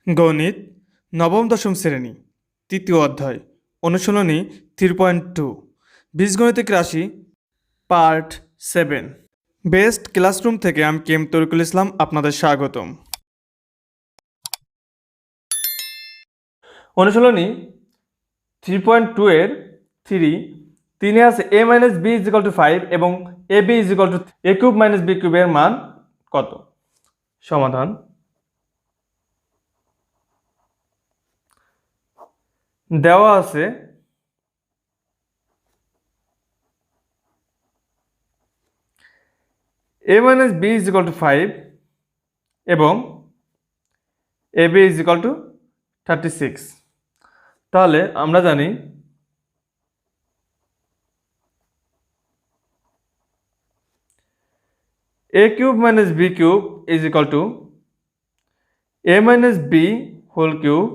গণিত নবম দশম শ্রেণী তৃতীয় অধ্যায় অনুশীলনী 3.2 বীজগণিতিক রাশি পার্ট 7। বেস্ট ক্লাসরুম থেকে আমি কেম তরিকুল ইসলাম আপনাদের স্বাগতম। অনুশীলনী 3.2 এর 3 আছে a minus B is equal to 5 এবং A B is equal to A cube minus B কিউবের মান কত? সমাধান। দেওয়া আছে a minus B is equal to 5 এবং A B is equal to 36। তাহলে আমরা জানি a cube minus B cube is equal to a minus B whole cube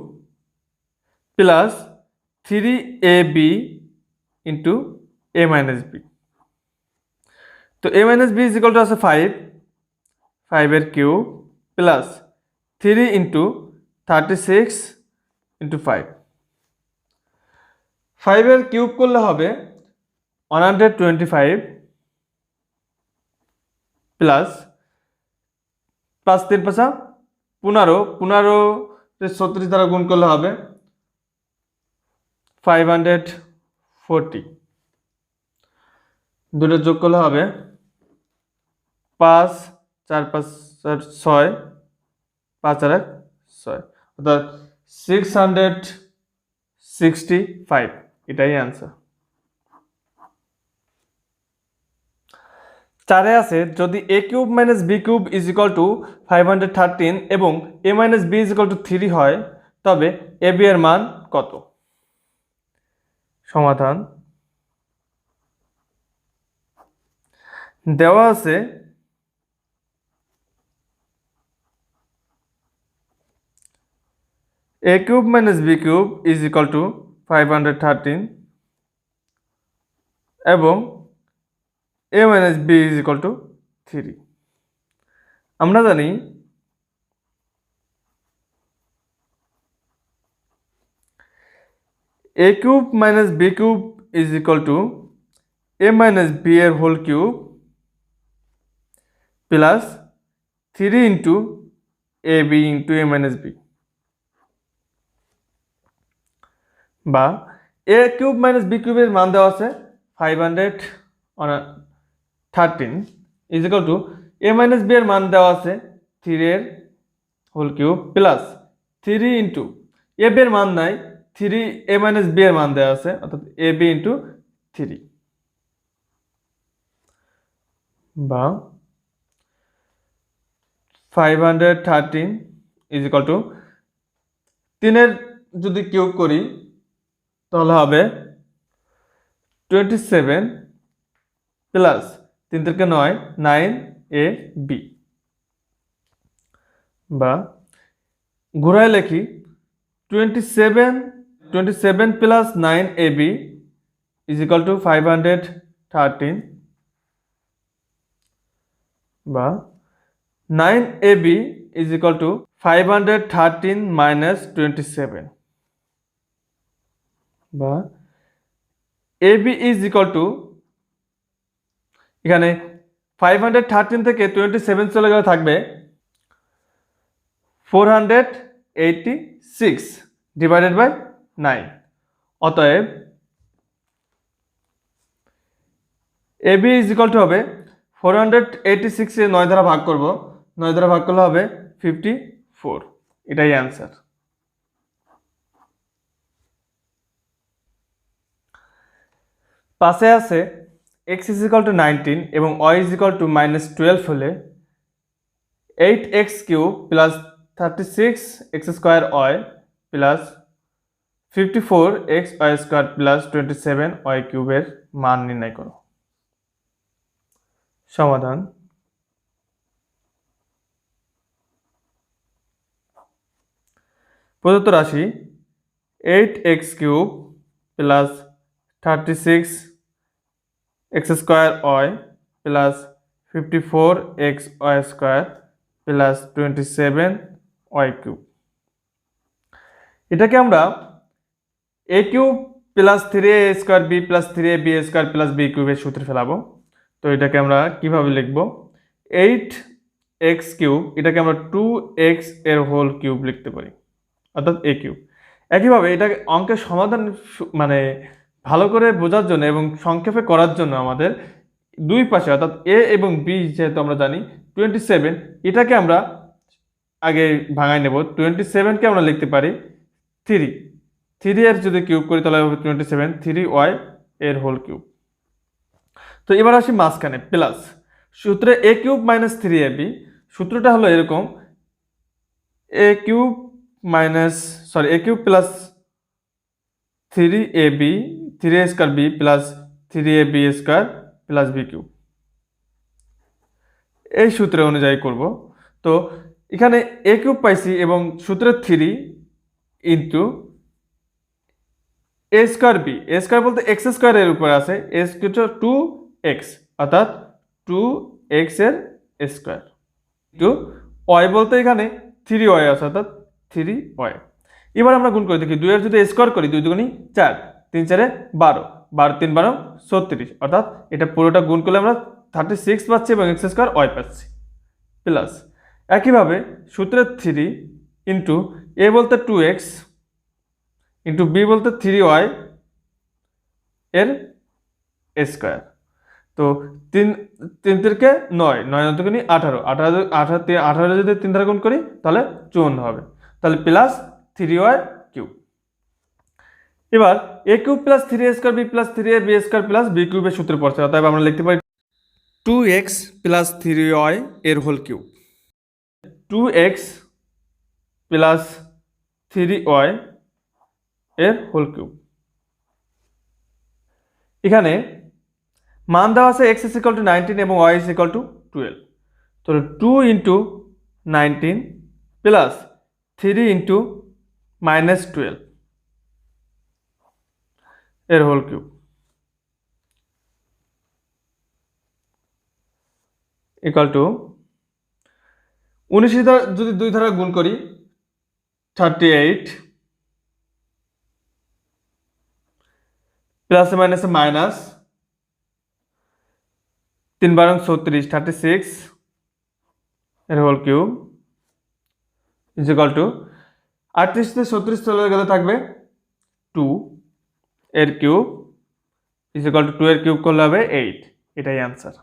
plus 3ab into a minus B. তো a minus B is equal to আছে 5 এর cube plus 3 into 36 into 5 এর cube করলে হবে 125 plus 3 5 15 36 দ্বারা গুণ করলে হবে 540। দুটো যোগ করলে হবে 5 4 5 6 5 আর 6 অর্থাৎ 665। এটাই অ্যান্সার। 4 আছে যদি a cube minus B cube is equal to 513 এবং a minus B is equal to 3 হয় তবে এ বি এর মান কত? সমাধান। দেওয়া আছে a cube minus B cube is equal to 513 এবং a minus B is equal to 3। আমরা জানি a cube minus B cube is equal to a minus B এর whole cube plus 3 into A B into a minus B, বা a cube minus B কিউবের মান দেওয়া আছে 513 is equal to a minus B এর মান দেওয়া আছে 3 এর whole cube plus 3 into A B এর মান নাই 3 a মাইনাস বি এর মান দেওয়া আছে অর্থাৎ এ বি ইন্টু 3, বা 513 ইজ ইকুয়াল টু 3 এর যদি কিউব করি তাহলে হবে 27 প্লাস 3 থেকে 9 9ab, বা ঘুরায় লিখি 27 plus 9ab is equal to 513, বা 9ab is equal to 513 minus 27, বা ab ইজ ইকুয়াল টু এখানে 513 থেকে 27 চলে গেলে থাকবে 486 ডিভাইডেড বাই 9। অতএব ab ইজ ইকুয়াল টু হবে 486 এর 9 দ্বারা ভাগ করব, 9 দ্বারা ভাগ করলে হবে 54। এটাই অ্যান্সার। পাশে আছে x ইজ ইকুয়াল টু 19 এবং y ইজ ইকুয়াল টু -12 হলে 8x cube plus 36x square y plus 54x y square plus 27y কিউবের মান নির্ণয় করো। সমাধান। প্রদত্ত রাশি 8x cube plus 36x square y plus 54x y square plus 27y cube এটাকে আমরা A cube plus 3a square B plus 3ab square plus B কিউবের সূত্রে ফেলাবো। তো এটাকে আমরা কিভাবে লিখব, 8x কিউব এটাকে আমরা 2x এর হোল কিউব লিখতে পারি, অর্থাৎ এ কিউব। একইভাবে এটা অঙ্কের সমাধান মানে ভালো করে বোঝার জন্য এবং সংক্ষেপে করার জন্য আমাদের দুই পাশে অর্থাৎ এ এবং বি যেহেতু আমরা জানি 27, এটাকে আমরা আগে ভাঙাই নেব। 27কে আমরা লিখতে পারি 3 এর যদি কিউব করি তাহলে হবে 27, 3y এর হোল কিউব। তো এবার আসি মাঝখানে প্লাস সূত্রে এ কিউব মাইনাস 3ab, সূত্রটা হলো এরকম, A cube plus 3ab 3a square B plus 3ab square plus B cube, এই সূত্র অনুযায়ী করব। তো এখানে এ কিউব পাইছি এবং সূত্রে 3 ইন্টু এ স্কোয়ার বি, এ স্কোয়ার বলতে এক্স স্কোয়ারের উপরে আছে, এ স্কোয়ার 2x অর্থাৎ 2x এর স্কোয়ার ইন্টু ওয়াই বলতে এখানে 3y আছে অর্থাৎ 3y। এবার আমরা গুণ করে দেখি, 2 এর যদি স্কোয়ার করি 2 দুগুণী 4, 3 4 12, 12 3 12 36, অর্থাৎ এটা পুরোটা গুণ করলে আমরা 36 পাচ্ছি এবং এক্স স্কোয়ার ওয়াই পাচ্ছি প্লাস। একইভাবে সূত্রে 3 ইন্টু এ বলতে 2x ইন্টু বি বলতে 3y এর স্কোয়ার। তো 3 3 তিরকে 9, 9 দুগুণী 18, 18 যদি 3 দ্বারা গুণ করি তাহলে 54 হবে, তাহলে প্লাস 3y কিউব। এবার A cube plus 3a square B plus 3ab square plus B কিউবের সূত্রে পড়ছে, অতএব আমরা লিখতে পারি 2x প্লাস 3y এর whole cube. 2x plus 3y এর হোল কিউব। এখানে মান দেওয়া আছে x is equal to 19 এবং y is equal to 12, তো 2 ইন্টু 19 প্লাস 3 ইন্টু মাইনাস 12 এর হোল কিউব ইকুয়াল টু 19 যদি 2 দ্বারা গুণ করি 38 প্লাস মাইনাসে মাইনাস 3 12 36, 36 এর whole cube is equal to 38 থেকে 36 চলে গেলে থাকবে 2 এর কিউব ইজ ইকুয়াল টু 2 এর কিউব করলে হবে 8, এটাই অ্যান্সার।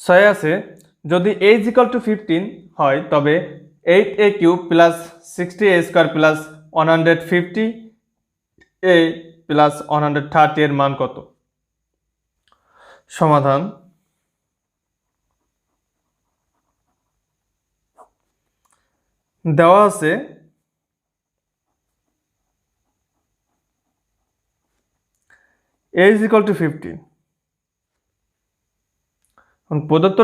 6 আছে, যদি a ইজ ইকুয়াল টু 15 হয় তবে 8a cube plus 60a square plus 150a plus 130 এর মান কত? সমাধান, দেওয়া আছে a ইজ ইকুয়াল টু 15, প্রদত্ত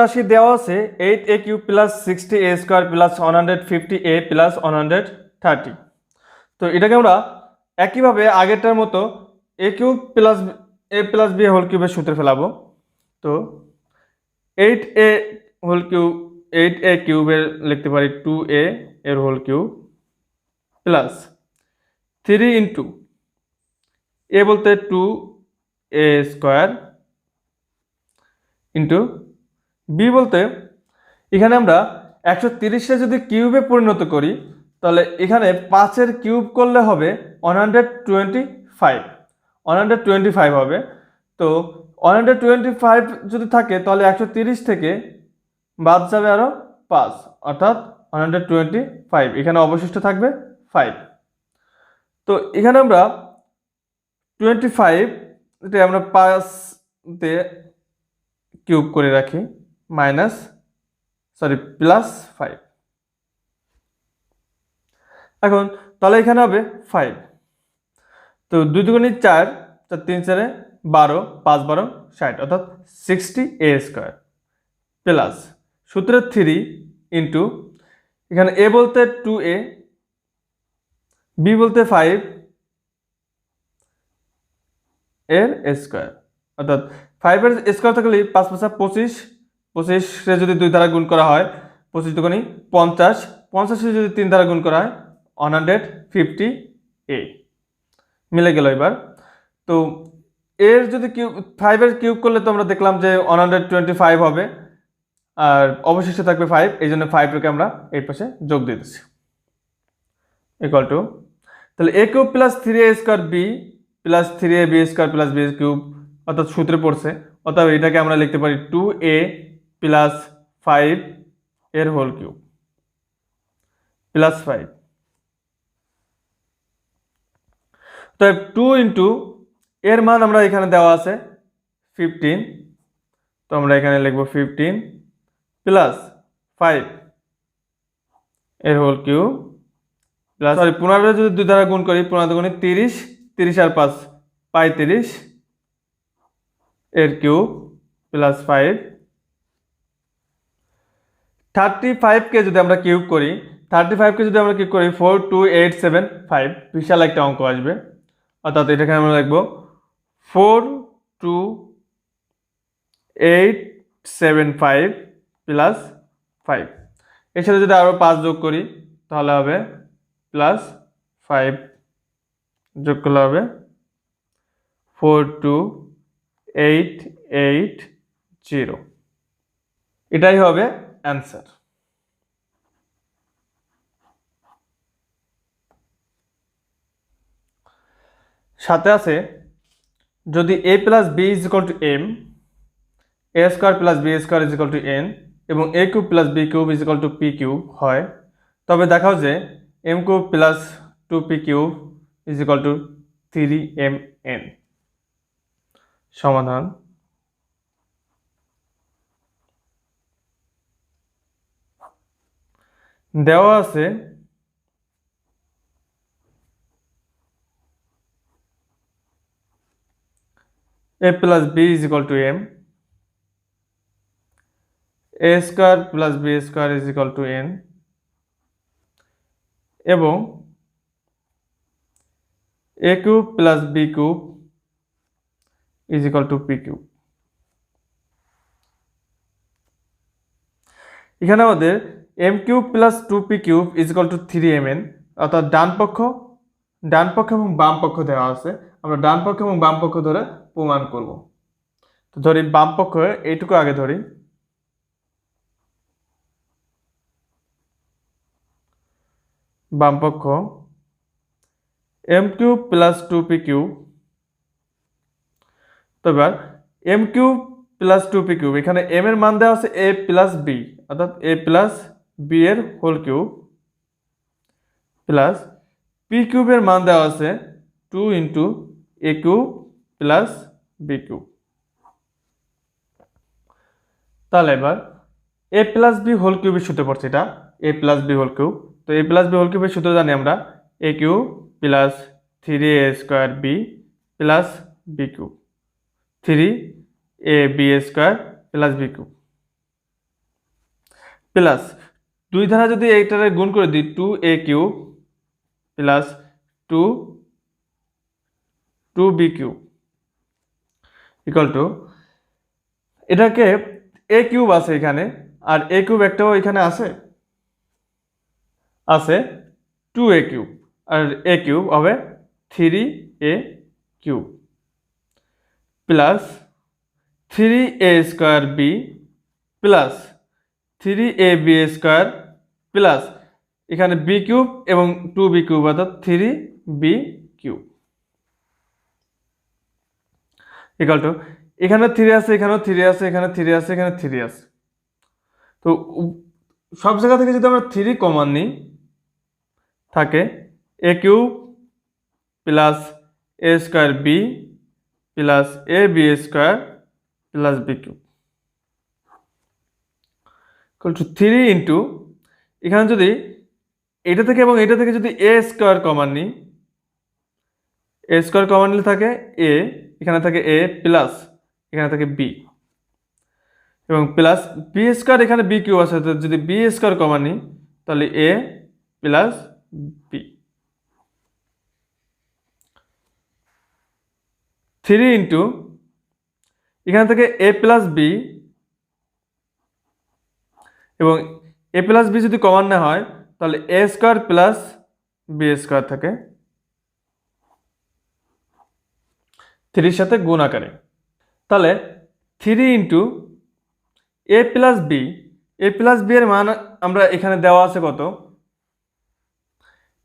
রাশি দেওয়া আছে 8a cube plus 60a square plus 150a plus 130। তো এটাকে আমরা একইভাবে আগেরটার মতো a cube plus a plus b whole কিউবের সূত্রে ফেলাবো। তো 8a হোল কিউব 8a কিউবের লিখতে পারি 2a এর whole cube plus 3 into a বলতে 2a স্কোয়ার ইন্টু বি বলতে এখানে আমরা 130টা যদি কিউবে পরিণত করি তাহলে এখানে 5 এর কিউব করলে হবে 125 হবে। তো 125 যদি থাকে তাহলে 130 থেকে বাদ যাবে আরো 5, অর্থাৎ 125, এখানে অবশিষ্ট থাকবে 5। তো এখানে আমরা 25 এটা আমরা 5 দিয়ে কিউব করে রাখি প্লাস 5, এখন তাহলে এখানে হবে 5। তো 2 দুগুণী 4, 4 3 4 12, 5 12 60, অর্থাৎ 60a স্কোয়ার প্লাস সূত্রে 3 ইন্টু এখানে a বলতে 2a b বলতে 5 এর স্কোয়ার, অর্থাৎ 5 এর স্কোয়ার থাকলে 5 5 25, 25 যদি 2 দ্বারা গুণ করা হয় 25 দুগুণী 50, 50 যদি 3 দ্বারা গুণ করা হয় 150a মিলে গেল। এবার তো এর যদি কিউব 5 এর কিউব করলে তো আমরা দেখলাম যে 125 হবে, আর অবশিষ্ট থাকবে 5, এই জন্য 5টাকে আমরা এই পাশে যোগ দিয়ে দিচ্ছি ইকুয়াল টু, তাহলে a cube plus 3a square b plus 3ab square plus b cube অর্থাৎ সূত্রে পড়ছে, অর্থাৎ এটাকে আমরা লিখতে পারি 2a প্লাস 5 এর হোল কিউব প্লাস 5। তো 2 ইন্টু এর মান আমরা এখানে দেওয়া আছে 15, তো আমরা এখানে লিখব 15 প্লাস 5 এর হোল কিউব প্লাস 15 যদি 2 দ্বারা গুণ করি 15 দুগুণে 30, 30 আর 5 35 এর কিউব প্লাস 5। 35কে যদি আমরা কিউব করি 42875, বিশাল একটা অঙ্ক আসবে, অর্থাৎ এটাকে আমরা লিখব 42875 প্লাস 5। এর সাথে যদি আরো 5 যোগ করি তাহলে হবে প্লাস 5 যোগ করলে হবে 42880, এটাই হবে অ্যান্সার। সাথে আছে যদি a plus b is equal two m, a square plus b square is equal two n এবং a cube plus b cube is equal two p cube হয়, তবে দেখাও যে m cube plus 2p cube is equal to 3mn। সমাধান দেওয়া আছে a plus b is equal two m, a square plus b square is equal two n এবং a cube plus b cube is equal two p cube. এখানে আমাদের m cube plus 2p cube is equal to 3mn, অর্থাৎ ডান পক্ষ এবং বাম পক্ষ দেওয়া আছে, আমরা ডান পক্ষ এবং বাম পক্ষ ধরে প্রমাণ করব। তো ধরি বাম পক্ষ এইটুকু আগে ধরি, বাম পক্ষ m cube plus 2p cube, তো এবার m cube plus 2p cube, এখানে m এর মান দেওয়া আছে a প্লাস b, অর্থাৎ a প্লাস b এর হোল কিউব প্লাস p কিউবের মান দেওয়া আছে 2 into a cube plus b cube. তাহলে এবার a প্লাস b হোল কিউবের সূত্র পড়ছে, এটা a plus b whole cube, তো a প্লাস b হোল কিউবের সূত্র জানি আমরা a cube plus 3a square b plus b cube, 3ab square plus b cube plus 2 দ্বারা যদি এইটারে গুণ করে দিই 2a cube plus 2b cube equal to, এটাকে a কিউব আছে এখানে, আর a কিউব একটাও এখানে আছে 2a cube, R a cube হবে 3a cube plus 3a square b plus 3ab square plus এখানে b কিউব এবং 2b কিউব অর্থাৎ 3b কিউব ইকুয়াল টু, এখানে 3 আছে, এখানেও 3 আছে, এখানে 3 আছে, এখানে 3 আছে, তো সব জায়গা থেকে যদি আমরা 3 কমন নিই থাকে a cube plus a square b plus ab square plus b cube equal to 3 into, এখানে যদি এটা থেকে এবং এটা থেকে যদি a স্কোয়ার কমন নিই, a স্কোয়ার কমন নিলে থাকে a, এখানে থাকে a প্লাস এখানে থাকে b এবং প্লাস b স্কোয়ার, এখানে b কিউব আছে, যদি b স্কোয়ার কমন নিই তাহলে a প্লাস b, 3 ইন্টু এখানে থেকে a প্লাস b এবং এ প্লাস বি যদি কমন না হয় তাহলে এ স্কোয়ার প্লাস বি স্কোয়ার থাকে 3 সাথে গুণ আকারে। তাহলে 3 ইন্টু এ প্লাস বি এর মান আমরা এখানে দেওয়া আছে কত,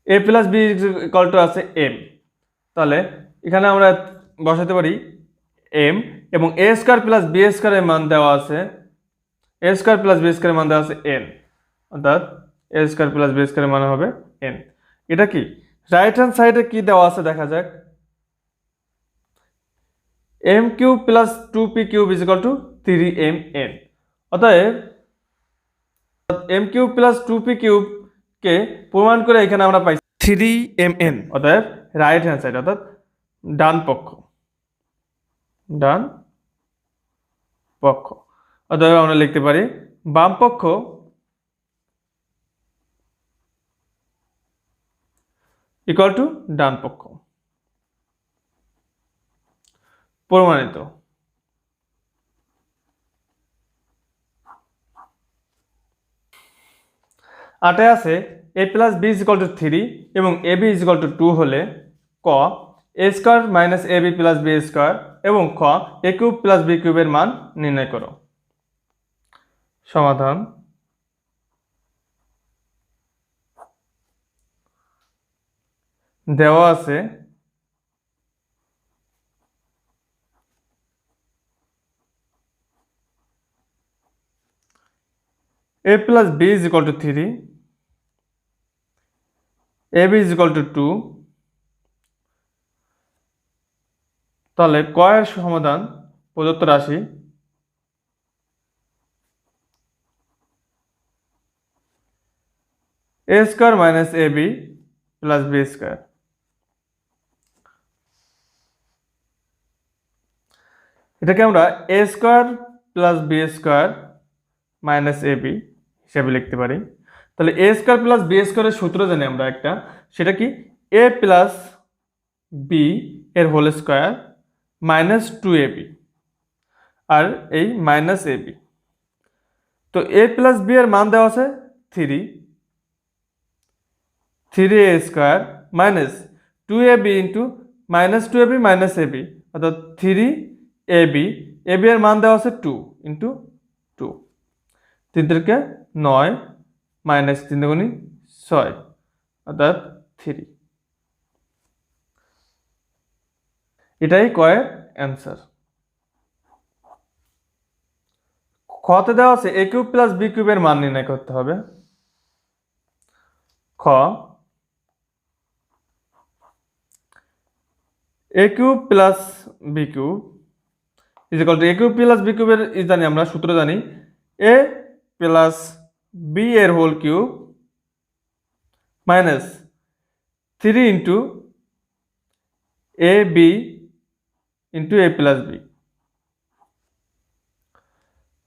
এ প্লাস বি ইকুয়াল টু আছে এম। তাহলে এখানে আমরা বসাতে পারি এম, এবং এ স্কোয়ার প্লাস বি স্কোয়ারের মান দেওয়া আছে, এ স্কোয়ার প্লাস বি স্কোয়ারের মান দেওয়া আছে এন, অর্থাৎ এ স্কোয়ার প্লাস বি স্কোয়ারের মান হবে এন। এটা কি রাইট হ্যান্ড সাইডে কি দেওয়া আছে দেখা যাক, M cube plus 2p cube is equal to 3mn। অতএব M cube plus 2p cube কে প্রমাণ করে এখানে আমরা পাই 3mn, অতএব রাইট হ্যান্ড সাইড অর্থাৎ ডান পক্ষ। অতএব আমরা লিখতে পারি বাম পক্ষ ইকুয়াল টু ডান পক্ষ। প্রমাণিত। আটে আছে A plus B is equal to 3 এবং A B is equal to 2 হলে ক A square minus A B plus B square এবং খ এ কিউব প্লাস বি কিউবের মান নির্ণয় করো। সমাধান। দেওয়া আছে a plus b is equal to 3, ab is equal to 2, তাহলে ক এর সমাধান প্রদত্ত রাশি a square minus ab plus b square. এটাকে আমরা a square plus b square minus ab হিসাবে লিখতে পারি। তাহলে a স্কয়ার প্লাস b স্কয়ারের সূত্র জানি আমরা একটা, সেটা কি a প্লাস b এর হোল স্কয়ার মাইনাস 2ab আর এই মাইনাস ab। তো a প্লাস b এর মান দেওয়া আছে 3a square minus 2ab into minus 2ab minus ab, অর্থাৎ 3ab, ab এর মান দেওয়া আছে 2 ইন্টু 2, 3 থেকে 9 মাইনাস 3 দুগুণে 6 অর্থাৎ 3। এটাই কয়ের অ্যান্সার। খতে দেওয়া আছে এ কিউব প্লাস বি কিউবের মান নির্ণয় করতে হবে। খ A cube plus B cube is equal to A cube plus B কিউবের জানি আমরা সূত্র জানি এ প্লাস বি এর whole cube minus 3 into A B into A plus B.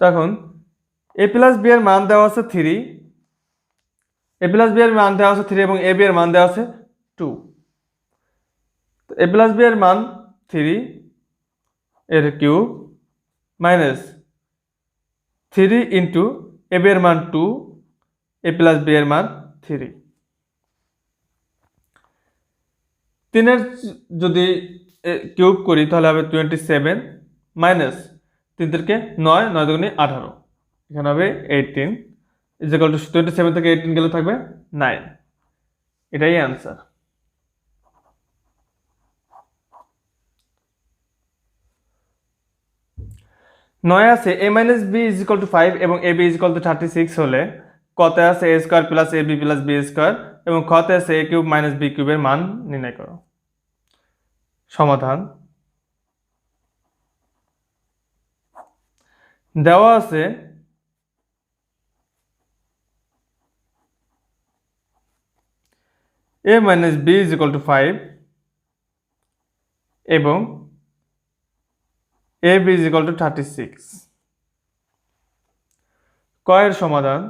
তখন এ প্লাস বি এর মান দেওয়া আছে 3, এ প্লাস বি এর মান দেওয়া আছে 3 এবং এ বি এর মান দেওয়া আছে 2। এ প্লাস বি এর মান 3 এর cube minus 3 into A B এর মান 2, এ প্লাস বি এর মান 3। 3 এর যদি কিউব করি তাহলে হবে 27 মাইনাস 3 থেকে 9, 9 দুগুণে 18, এখানে হবে 18 ইজ ইকুয়াল টু 27 থেকে 18 গেলে থাকবে 9। এটাই অ্যান্সার। নয় আছে a minus B is equal to 5 এবং a b is equal to 36 হলে কতে আছে a square plus ab plus b square এবং খতে আছে a কিউব মাইনাস b কিউবের মান নির্ণয় করো। সমাধান। দেওয়া আছে a minus b is equal to 5 এবং a b is equal to 36। ক এর সমাধান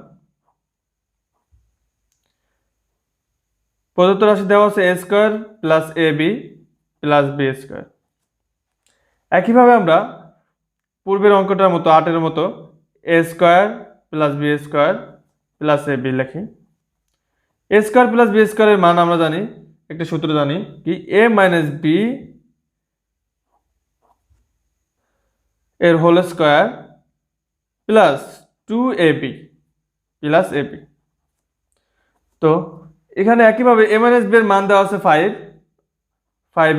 প্রদত্ত রাশি দেওয়া আছে a square plus ab plus b square. একইভাবে আমরা পূর্বের অঙ্কটার মতো 8 এর মতো a square plus b square plus A B লিখি। এ স্কোয়ার প্লাস বি স্কোয়ারের মান আমরা জানি, একটা সূত্র জানি কি, এ মাইনাস বি এর whole square plus 2ab plus AB. তো এখানে একইভাবে এ মাইনাস বি এর মান দেওয়া আছে 5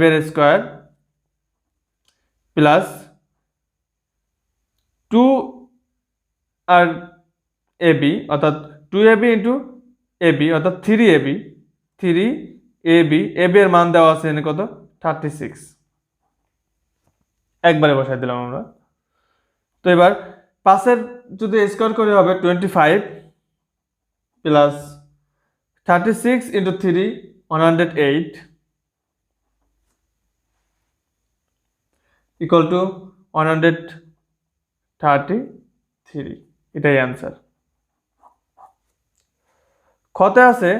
এর স্কোয়ার প্লাস 2 আর এবি অর্থাৎ 2ab ইন্টু এবি অর্থাৎ 3ab এবি এর মান দেওয়া আছে এখানে কত 36, একবারে বসাই দিলাম আমরা। তো এবার 5 যদি স্কোয়ার করে হবে 25 প্লাস 36 ইন্টু 3 108 ইকুয়াল টু 133, এটাই অ্যান্সার। খতে আছে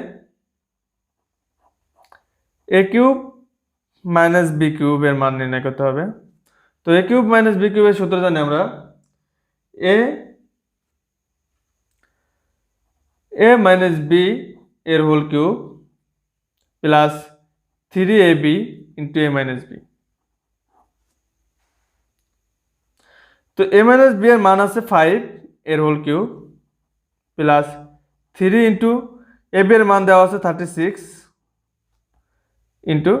এ কিউব মাইনাস বি কিউব এর মান নির্ণয় করতে হবে। তো এ কিউব মাইনাস বি কিউবের সূত্র জানি আমরা, এ মাইনাস বি এর whole cube plus 3ab into A minus B. তো এ মাইনাস বি এর মান আছে 5 এর whole cube plus 3 into A B এর মান দেওয়া আছে 36 ইন্টু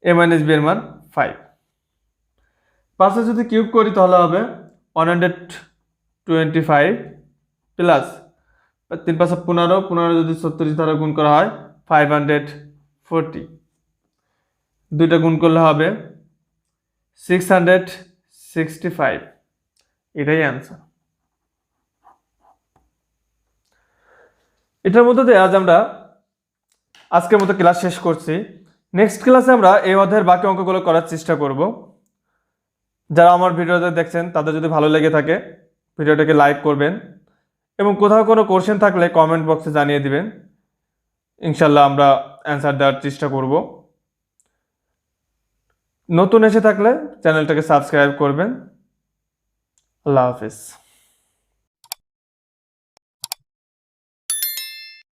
এ মাইনাস বি এর মান 5। 5 যদি কিউব করি তাহলে হবে 125 প্লাস 3 5 15, 15 যদি 36 দ্বারা গুণ করা হয় 540, দুইটা গুণ করলে হবে 665, এটাই অ্যান্সার। এটার মধ্যে দিয়ে আজ আমরা আজকের মতো ক্লাস শেষ করছি। নেক্সট ক্লাসে আমরা এই অধ্যায়ের বাকি অঙ্কগুলো করার চেষ্টা করব। যারা আমার ভিডিওতে দেখছেন তাদের যদি ভালো লেগে থাকে ভিডিওটাকে লাইক করবেন এবং কোথাও কোনো কোশ্চেন থাকলে কমেন্ট বক্সে জানিয়ে দিবেন, ইনশাল্লাহ আমরা অ্যান্সার দেওয়ার চেষ্টা করব। নতুন এসে থাকলে চ্যানেলটাকে সাবস্ক্রাইব করবেন। আল্লাহ হাফেজ।